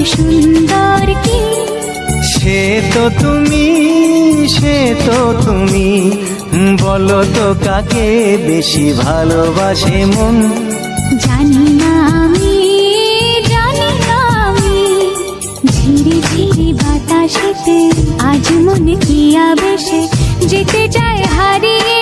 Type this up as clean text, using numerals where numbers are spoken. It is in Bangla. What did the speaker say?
সুন্দর কি সে তো তুমি বলো তো কাকে বেশি ভালোবাসে মন। জানি না আমি ঝিরি ঝিরি বাতাসেতে আজ মনে কি আবেশে যেতে চায় হারিয়ে